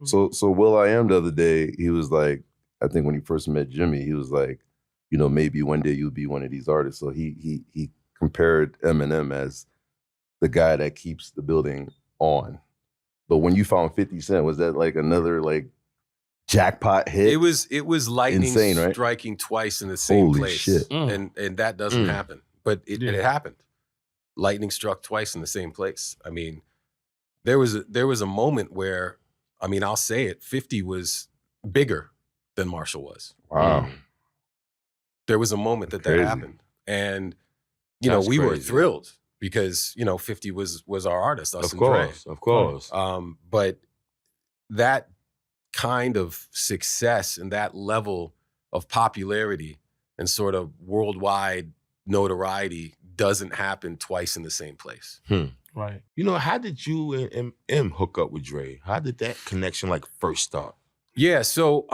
So Will I Am the other day, he was like, I think when he first met Jimmy, he was like, you know, maybe one day you'll be one of these artists. So he compared Eminem as the guy that keeps the building on. But when you found 50 Cent, was that like another like jackpot hit? It was lightning insane, right? striking twice in the same Holy place. Shit. And that doesn't happen. But it happened. Lightning struck twice in the same place. I mean, there was a moment where, I mean, I'll say it, 50 was bigger than Marshall was. Wow. There was a moment that happened. And, you know, we were thrilled because, you know, 50 was our artist, us and Dre. Of course. But that kind of success and that level of popularity and sort of worldwide notoriety doesn't happen twice in the same place. Right. You know, how did you and M hook up with Dre? How did that connection like first start? Yeah, so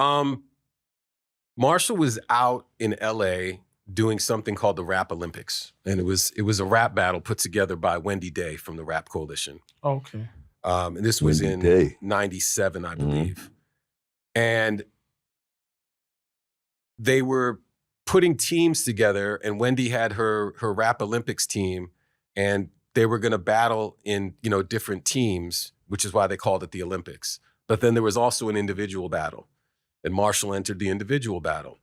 Marshall was out in LA doing something called the Rap Olympics. And it was a rap battle put together by Wendy Day from the Rap Coalition. Okay. And this was in 97, I believe. And they were putting teams together, and Wendy had her Rap Olympics team, and they were going to battle in, you know, different teams, which is why they called it the Olympics. But then there was also an individual battle, and Marshall entered the individual battle.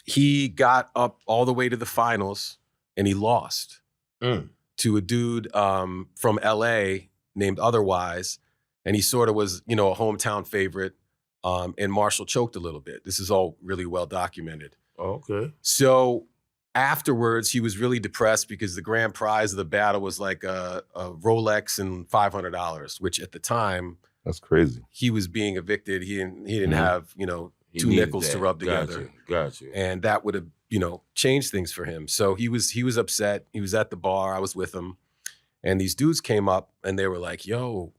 He got up all the way to the finals, and he lost to a dude from LA named Otherwise, and he sort of was, you know, a hometown favorite, and Marshall choked a little bit. This is all really well documented. Okay. So afterwards, he was really depressed because the grand prize of the battle was like a Rolex and $500, which at the time, that's crazy. He was being evicted. He didn't have, you know, two nickels to rub together. Gotcha. And that would have, you know, changed things for him. So he was upset. He was at the bar. I was with him. And these dudes came up and they were like, yo,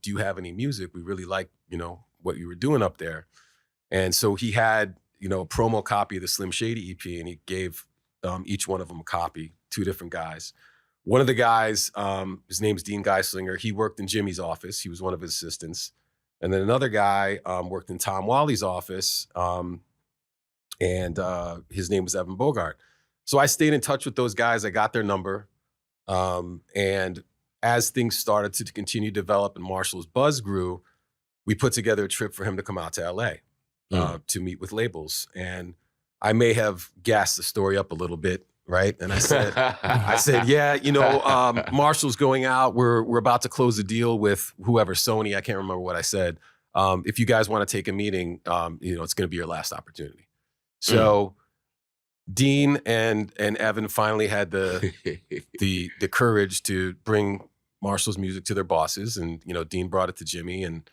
do you have any music? We really like, you know, what you were doing up there. And so he had, you know, a promo copy of the Slim Shady EP, and he gave each one of them a copy, two different guys. One of the guys, his name's Dean Geislinger, he worked in Jimmy's office. He was one of his assistants. And then another guy worked in Tom Wally's office, and his name was Evan Bogart. So I stayed in touch with those guys. I got their number. And as things started to continue to develop and Marshall's buzz grew, we put together a trip for him to come out to LA to meet with labels. And I may have gassed the story up a little bit, right? And I said, yeah, you know, Marshall's going out. We're about to close a deal with whoever, Sony. I can't remember what I said. If you guys want to take a meeting, you know, it's going to be your last opportunity. So Dean and Evan finally had the courage to bring Marshall's music to their bosses, and you know, Dean brought it to Jimmy, and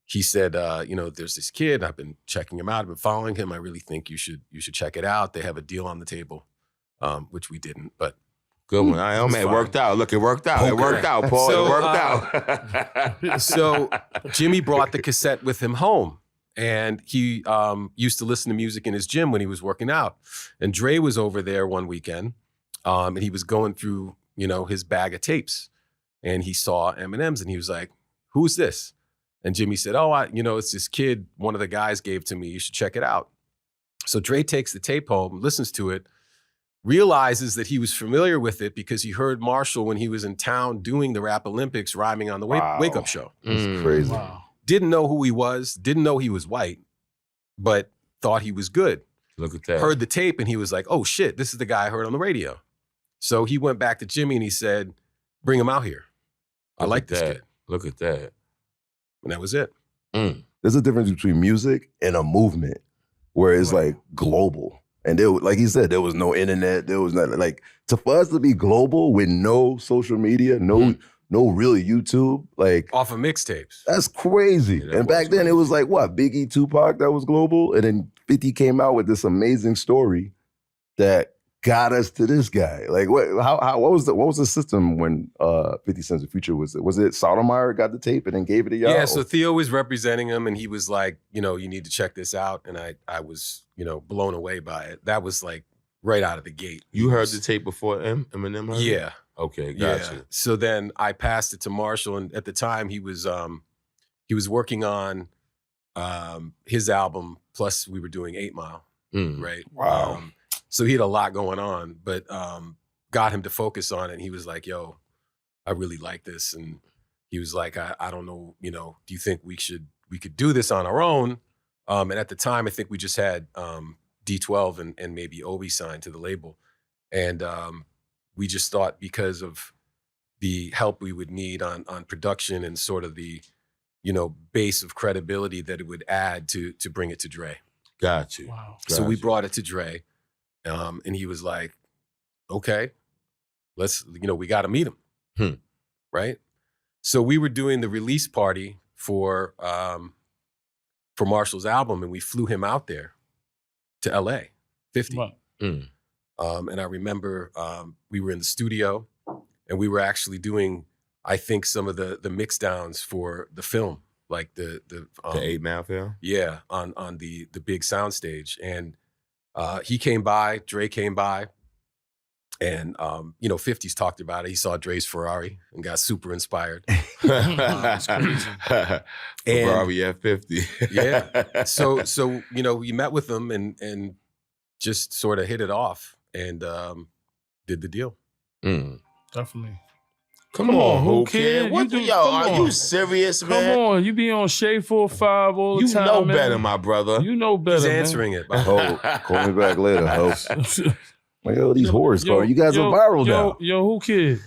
he said, you know, there's this kid. I've been checking him out. I've been following him. I really think you should check it out. They have a deal on the table, which we didn't, but. Good one. It worked out. Look, it worked out. Okay. It worked out, Paul. So, it worked out. So Jimmy brought the cassette with him home. And he used to listen to music in his gym when he was working out. And Dre was over there one weekend, and he was going through, you know, his bag of tapes. And he saw Eminem's, and he was like, who's this? And Jimmy said, you know, it's this kid one of the guys gave to me. You should check it out. So Dre takes the tape home, listens to it, realizes that he was familiar with it because he heard Marshall when he was in town doing the Rap Olympics, rhyming on the Wake Up Show. That's crazy. Wow. Didn't know who he was, didn't know he was white, but thought he was good. Look at that. Heard the tape and he was like, oh shit, this is the guy I heard on the radio. So he went back to Jimmy and he said, bring him out here. I like this kid. Look at that. And that was it. There's a difference between music and a movement where it's like global. And there, like he said, there was no internet. There was nothing. Like, for us to be global with no social media, no real YouTube, like off of mixtapes. That's crazy. Yeah, and back then it was like what, Biggie, Tupac, that was global, and then 50 came out with this amazing story that got us to this guy. Like what was the system when 50 Cent's The Future was it Sotomayor got the tape and then gave it to y'all? Yeah, so Theo was representing him and he was like, you know, you need to check this out. And I was, you know, blown away by it. That was like right out of the gate. You heard the tape before Eminem heard it? Yeah. Okay, gotcha. So then I passed it to Marshall, and at the time he was working on his album. Plus, we were doing 8 Mile, right? Wow. So he had a lot going on, but got him to focus on it. And he was like, "Yo, I really like this," and he was like, "I don't know, do you think we could do this on our own?" And at the time, I think we just had D12 and maybe Obi signed to the label, and we just thought because of the help we would need on production and sort of the, base of credibility that it would add to bring it to Dre. Got you. Wow. So we brought it to Dre, and he was like, "Okay, let's, we got to meet him." Right? So we were doing the release party for Marshall's album, and we flew him out there to LA, 50. Wow. And I remember we were in the studio, and we were actually doing, I think, some of the mix downs for the film, like the 8 Mile film? Yeah, on the big sound stage. And he came by, Dre came by, and 50's talked about it. He saw Dre's Ferrari and got super inspired. Ferrari F50. Yeah. So we met with him and just sort of hit it off and did the deal. Definitely. Come on, who kid? What Yo, are you serious, man? Come on, you be on Shade 4-5 all the time. You know man. better, my brother. You know better. He's man. answering it. Ho, call me back later, ho. Like, yo, these horrors, you guys are viral now. Yo, who kid?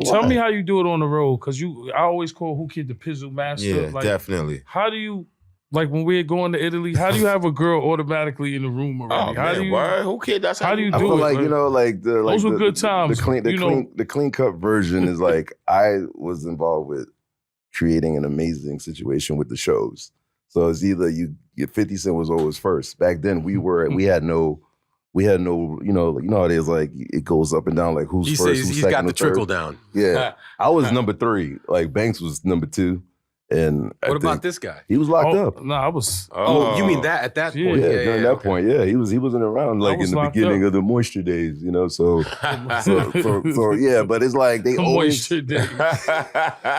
Tell me how you do it on the road, because I always call who kid the pizzle master. Yeah, definitely. How do you, like when we're going to Italy, how do you have a girl automatically in the room already? How do you, who kid? That's how do you do I feel it? Like those were good times. The clean cut version is like I was involved with creating an amazing situation with the shows. So it's either 50 Cent was always first. Back then we had no, how it is, like it goes up and down, like who's first, who's he's second, got the trickle third. down. Yeah, I was number 3. Like Banks was number 2, and What about this guy? he was locked up. No, I was. Oh, you mean that at that Yeah. point? Yeah, during that okay. point, yeah, he wasn't around like was in the locked beginning up. of the moisture days, So yeah, but it's like they always. Moisture day.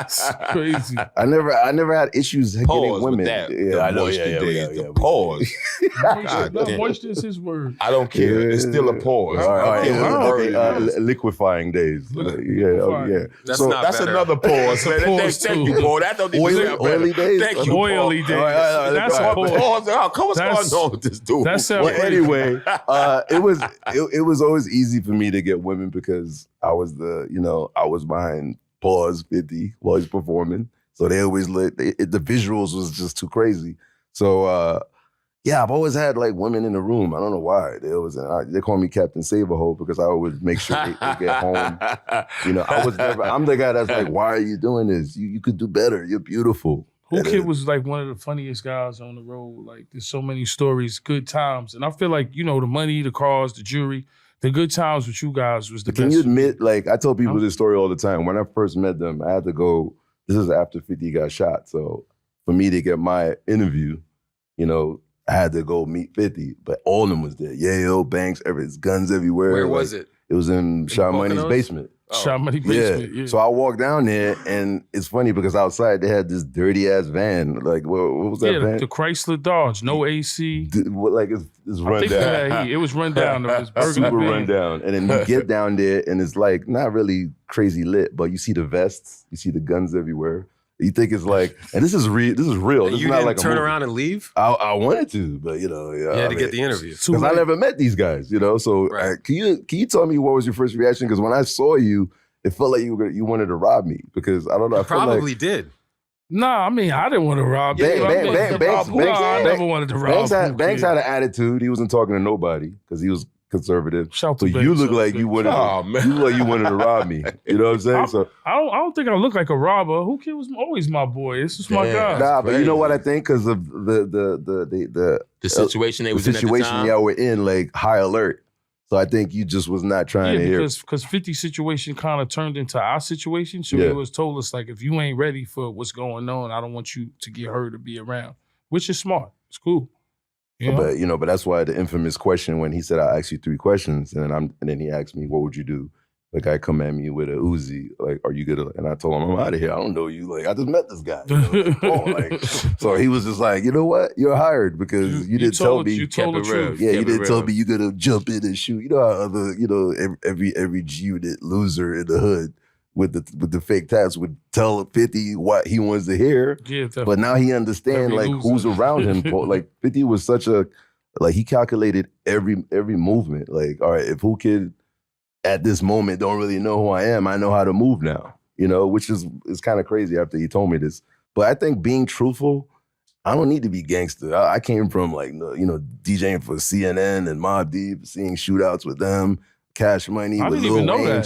It's crazy. I never had issues getting Pause women. with that. Yeah, I know. Moisture days, Yeah. Pause. Moisture, damn. moisture is his word. I don't care. It's still a pause. All right, Okay, liquefying days. Yeah. That's So not That's better. another pause. Man. Pause Thank too. you, boy. That don't even sound better. oily days. Thank you, Oily Paul. days. All right, That's all a right. pause. Come what's That's- going on with this dude? That sounds Well, anyway, it was always easy for me to get women because I was I was behind Pause 50 while he's performing. So they always the visuals was just too crazy. So I've always had like women in the room. I don't know why. They call me Captain Save-A-Hole because I always make sure they get home. I'm the guy that's like, why are you doing this? You could do better. You're beautiful. Who Kid was like one of the funniest guys on the road. Like there's so many stories, good times. And I feel like, the money, the cars, the jewelry, the good times with you guys was the best. Can you admit, like I tell people this story all the time. When I first met them, I had to go, this is after 50 got shot. So for me to get my interview, I had to go meet 50, but all of them was there. Yayo, Banks, guns everywhere. Where was it? It was in Sean Money's Poconos? basement. Shot Money basement. Yeah. So I walked down there, and it's funny because outside they had this dirty ass van. Like, what was that van? The Chrysler Dodge, no AC. It's I run think down. it was run down. It was burgundy Super van. run down. And then you get down there, and it's like not really crazy lit, but you see the vests, you see the guns everywhere. You think it's like, and this is real. This is real. And This you is not didn't like a turn movie. around and leave? I wanted to, but You had to get the interview. because I never met these guys, So Right. can you tell me what was your first reaction? Because when I saw you, it felt like you wanted to rob me because I don't know. I felt Probably like did. Nah, I mean, I didn't want to rob you. I never wanted to rob Banks had an attitude. He wasn't talking to nobody because he was conservative. Shout So to you Banks, look shout like to you Banks. wanted. Oh, man. You look like you wanted to rob me. You know what I'm saying? So I don't think I look like a robber. Who Kid was always my boy. This is my Damn. guy. nah, but you know crazy. what I think because of the situation they was in at the situation time. y'all were in, like high alert. So I think you just was not trying to hear. because 50 situation kind of turned into our situation. So Yeah. it was told us like, if you ain't ready for what's going on, I don't want you to get hurt or be around, which is smart. It's cool. You know? But that's why the infamous question when he said, "I'll ask you 3 questions," and then he asked me, "What would you do the guy come at me with a Uzi, like, are you gonna? And I told him, I'm out of here. I don't know you. Like, I just met this guy. Like, so he was just like, you know what? You're hired because you didn't tell me. You told the truth. Yeah, you didn't tell me you're gonna jump in and shoot. You know how other, every G-Unit loser in the hood with the fake tats would tell 50 what he wants to hear. Yeah, but now he understands like who's around him. Like 50 was such a, like he calculated every movement. Like, all right, if who kid at this moment don't really know who I am, I know how to move now, which is kind of crazy after he told me this. But I think being truthful, I don't need to be gangster. I came from like, DJing for CNN and Mobb Deep, seeing shootouts with them, Cash Money with Lil Wayne.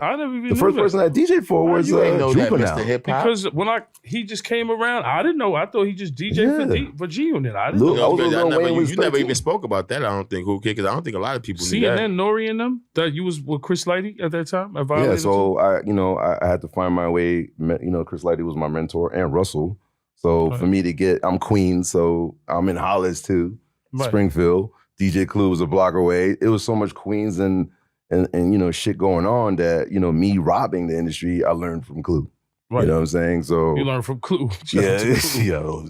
I never even the first person I DJed for was Juvenile. Because when he just came around, I didn't know. I thought he just DJed for G-Unit. I didn't know. You never even spoke about that, I don't think, because I don't think a lot of people knew that. CNN, Nori and them, that you was with Chris Lighty at that time? Yeah, so I had to find my way. Chris Lighty was my mentor and Russell. So for me to get, I'm Queens, so I'm in Hollis too, Springfield. DJ Clue was a block away. It was so much Queens and shit going on that, me robbing the industry, I learned from Clue. Right. You know what I'm saying? So you learned from Clue. Yeah, yo.